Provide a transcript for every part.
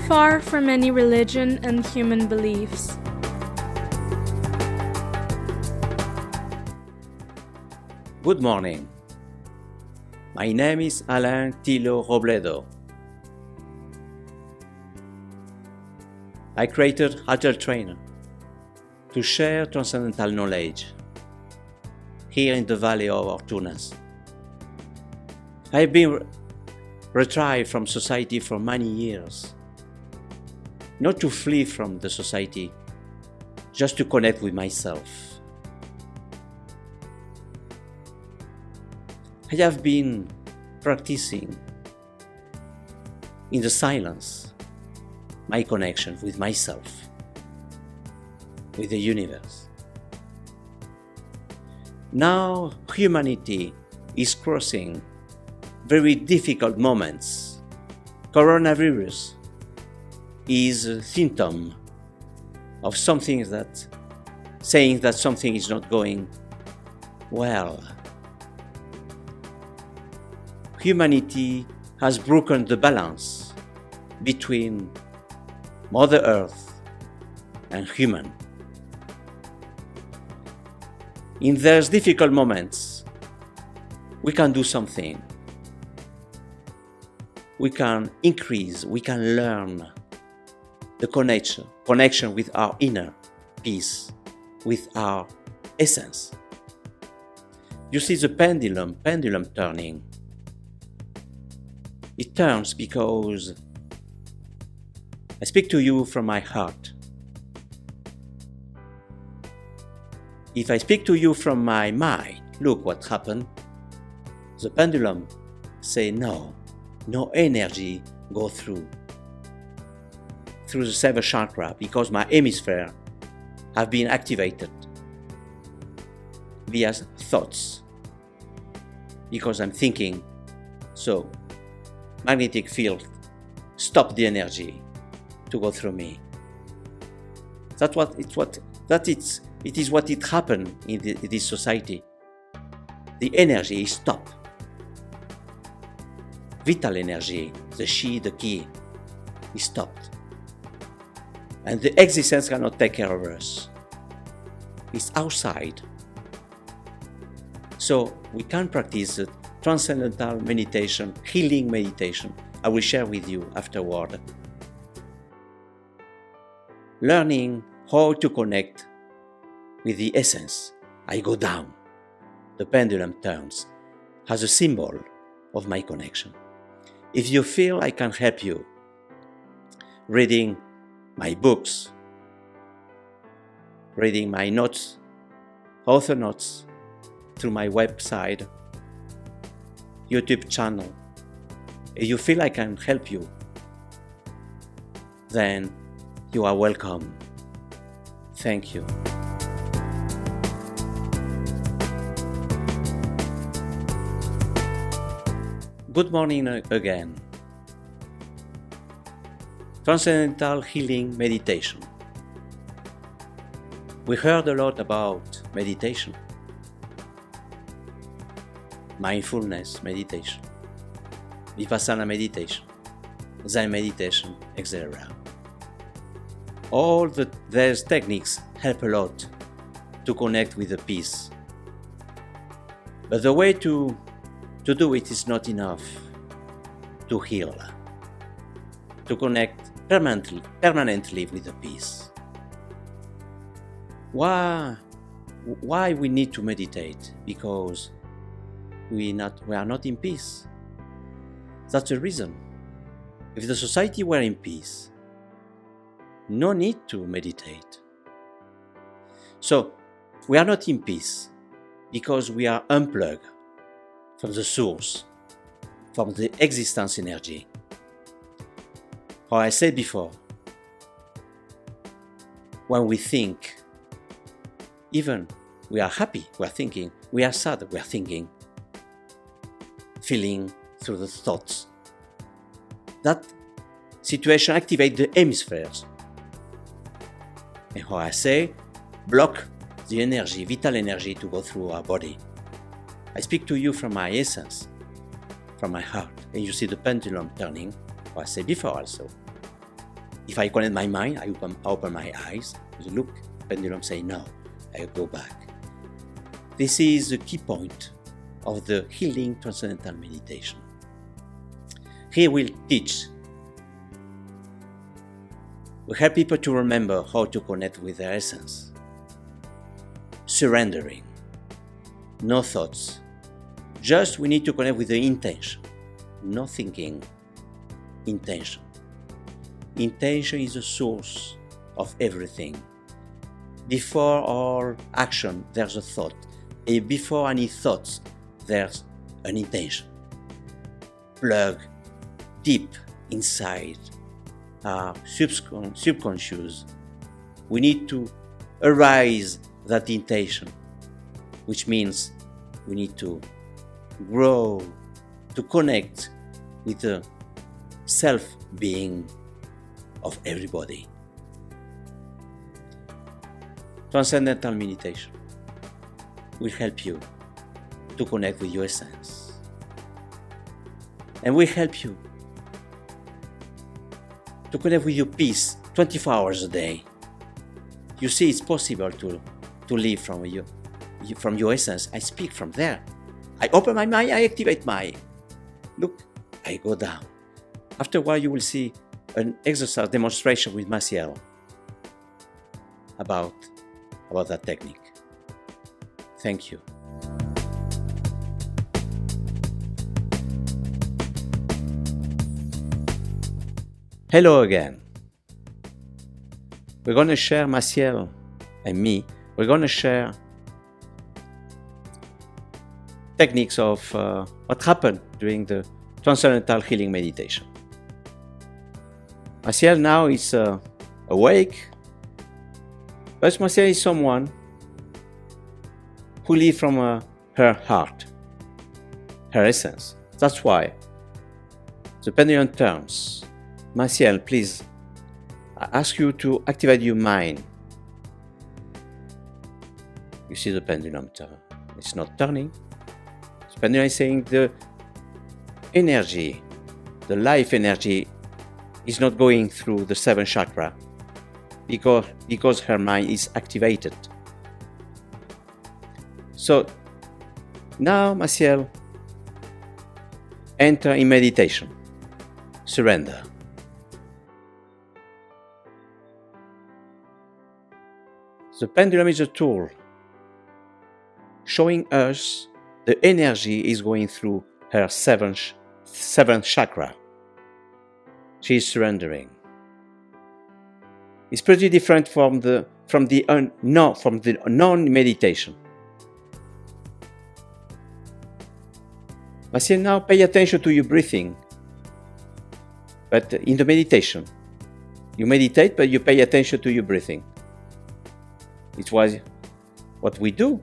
far from any religion and human beliefs. Good morning. My name is Alain Tello Robledo. I created AtelTrainer to share transcendental knowledge here in the Valley of Ortunas. I have been retrieved from society for many years, not to flee from the society, just to connect with myself. I have been practicing in the silence my connection with myself, with the universe. Now humanity is crossing very difficult moments. Coronavirus is a symptom of something saying that something is not going well. Humanity has broken the balance between Mother Earth and human. In those difficult moments, we can do something. We can increase, we can learn the connection with our inner peace, with our essence. You see the pendulum turning. It turns because I speak to you from my heart. If I speak to you from my mind, look what happened. The pendulum say no energy go through the seventh chakra because my hemisphere have been activated via thoughts because I'm thinking. So magnetic field stop the energy to go through me. It is what happened in this society. The energy is stopped. Vital energy, the chi, the ki, is stopped. And the existence cannot take care of us. It's outside. So we can practice transcendental meditation, healing meditation. I will share with you afterward. Learning how to connect with the essence. I go down. The pendulum turns as a symbol of my connection. If you feel I can help you, reading my books, reading my notes, author notes through my website, YouTube channel, if you feel I can help you, then you are welcome. Thank you. Good morning again. Transcendental healing meditation. We heard a lot about meditation, mindfulness meditation, vipassana meditation, Zen meditation, etc. All these techniques help a lot to connect with the peace. But the way to do it is not enough to heal, to connect permanently with the peace. Why we need to meditate? Because we are not in peace. That's the reason. If the society were in peace, no need to meditate. So we are not in peace because we are unplugged from the source, from the existence energy. How I said before, when we think, even we are happy, we are thinking, we are sad, we are thinking, feeling through the thoughts. That situation activates the hemispheres. And how I say, block the energy, vital energy to go through our body. I speak to you from my essence, from my heart, and you see the pendulum turning, what I said before also. If I connect my mind, I open my eyes, look, pendulum say no, I go back. This is the key point of the healing transcendental meditation. Here we'll teach. We help people to remember how to connect with their essence. Surrendering. No thoughts. Just we need to connect with the intention. No thinking. Intention. Intention is the source of everything. Before all action, there's a thought. And before any thoughts, there's an intention. Plug deep inside our subconscious. We need to arise that intention, which means we need to grow, to connect with the self-being of everybody. Transcendental meditation will help you to connect with your essence. And will help you to connect with your peace 24 hours a day. You see, it's possible to live from your essence. I speak from there. I open my mind, I activate my. Look, I go down. After a while, you will see an exercise demonstration with Maciel about that technique. Thank you. Hello again. We're going to share, Maciel and me, we're going to share techniques of what happened during the Transcendental Healing Meditation. Maciel now is awake, but Maciel is someone who lives from her heart, her essence. That's why the pendulum turns. Maciel, please, I ask you to activate your mind. You see the pendulum turn. It's not turning. The pendulum is saying the energy, the life energy, is not going through the 7th chakra because her mind is activated. So now, Maciel, enter in meditation. Surrender. The pendulum is a tool showing us the energy is going through her seventh chakra. She is surrendering. It's pretty different from the non-meditation. Maciel, now pay attention to your breathing. But in the meditation, you meditate, but you pay attention to your breathing. It was what we do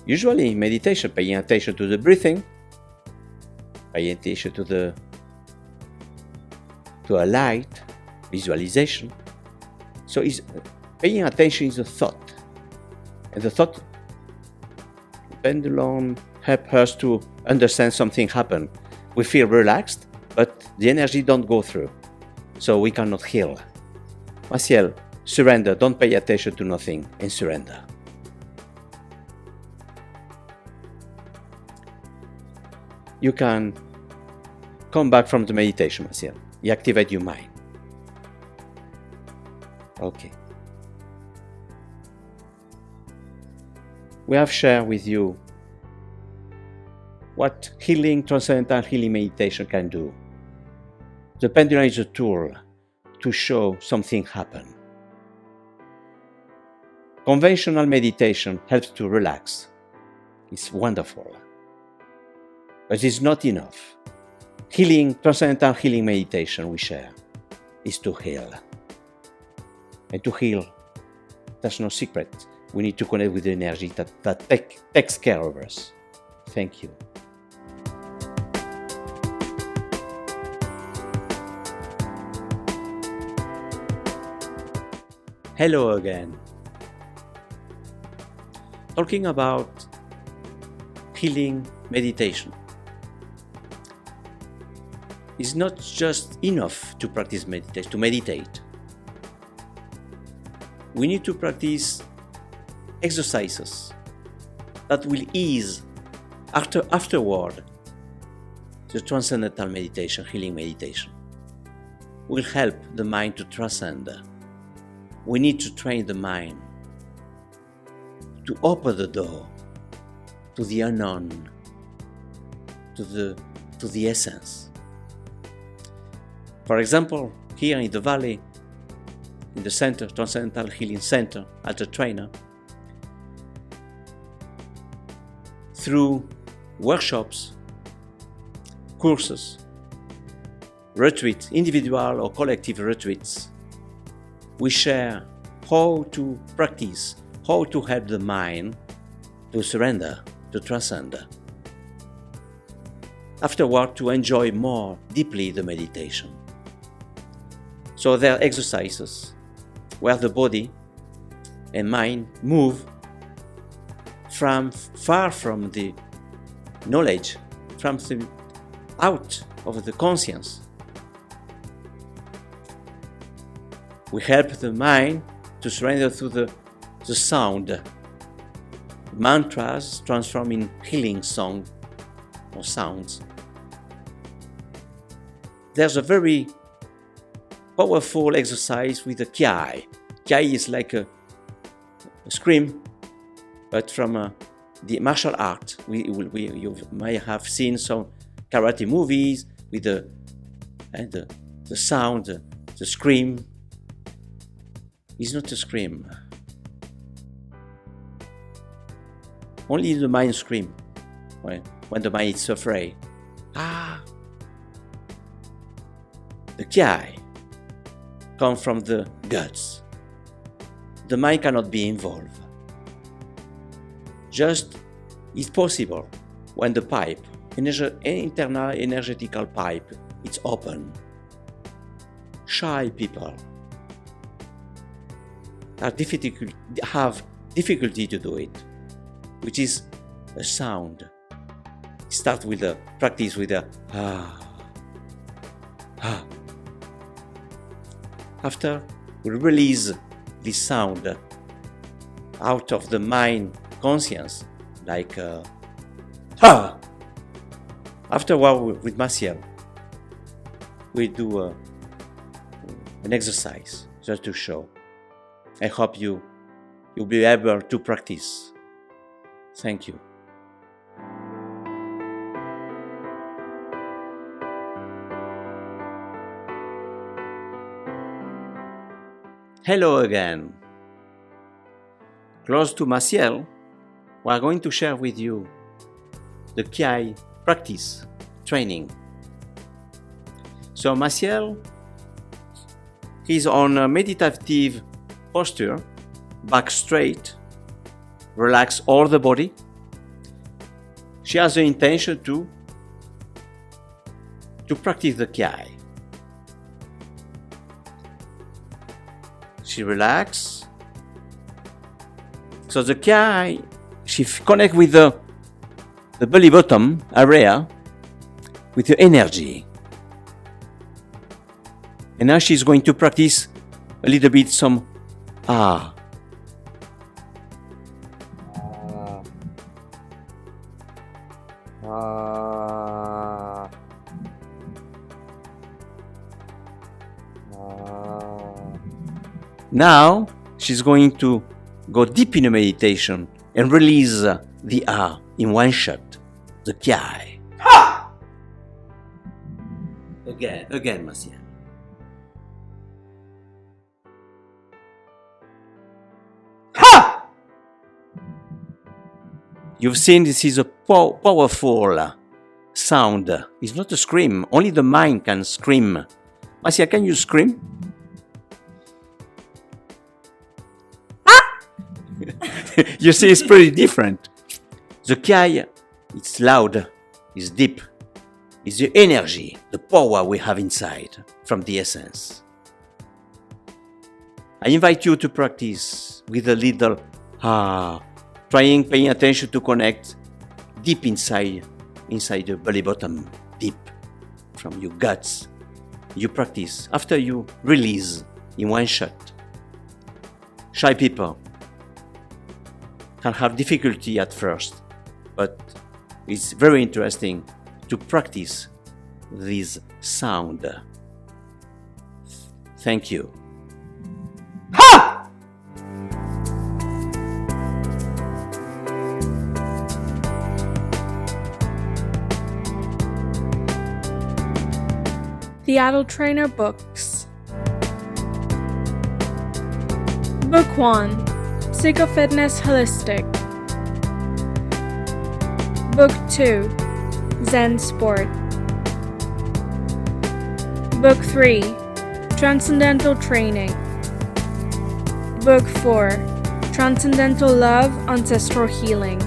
usually in meditation, paying attention to the breathing, paying attention to a light, visualization. So paying attention is a thought. And the thought, pendulum helps us to understand something happened. We feel relaxed, but the energy don't go through. So we cannot heal. Maciel, surrender, don't pay attention to nothing, and surrender. You can come back from the meditation, Maciel. You activate your mind. Okay. We have shared with you what transcendental healing meditation can do. The pendulum is a tool to show something happen. Conventional meditation helps to relax. It's wonderful. But it's not enough. Transcendental healing meditation we share is to heal. And to heal, there's no secret. We need to connect with the energy that takes care of us. Thank you. Hello again. Talking about healing meditation. It's not just enough to practice meditation, to meditate. we need to practice exercises that will ease afterward the transcendental meditation, healing meditation. Will help the mind to transcend. We need to train the mind to open the door to the unknown, to the essence. For example, here in the valley, in the center, Transcendental Healing Center, AtelTrainer, through workshops, courses, retreats, individual or collective retreats, we share how to practice, how to help the mind to surrender, to transcend. Afterward, to enjoy more deeply the meditation. So there are exercises where the body and mind move far from the knowledge, out of the conscience. We help the mind to surrender through the sound. Mantras transform in healing song or sounds. There's a very powerful exercise with the Kiai. Kiai is like a scream, but from the martial art. You might have seen some karate movies with the sound, the scream. It's not a scream. Only the mind scream when the mind is afraid. The Kiai comes from the guts. The mind cannot be involved. Just it's possible when the pipe, internal energetical pipe, it's open. Shy people have difficulty to do it, which is a sound. Start with the practice with the After we release this sound out of the mind conscience, like Afterward, with Maciel, we do an exercise just to show. I hope you'll be able to practice. Thank you. Hello again. Close to Maciel, we are going to share with you the Kiai practice training. So Maciel is on a meditative posture, back straight, relax all the body. She has the intention to practice the Kiai. She relax. So the Kiai, she connect with the belly bottom area with the energy. And now she's going to practice a little bit some Now she's going to go deep in a meditation and release the in one shot, the Kiai. Ha! Again, Maciel. Ha! You've seen this is a powerful sound. It's not a scream. Only the mind can scream. Maciel, can you scream? You see, it's pretty different. The Kiai, it's loud, it's deep, it's the energy, the power we have inside from the essence. I invite you to practice with a little paying attention to connect deep inside the belly bottom, deep from your guts. You practice after you release in one shot. shy people can have difficulty at first, but it's very interesting to practice this sound. Thank you. Ha! The AtelTrainer Books. Book 1. Psychofitness Holistic. Book 2. Zen Sport. Book 3. Transcendental Training. Book 4. Transcendental Love, Ancestral Healing.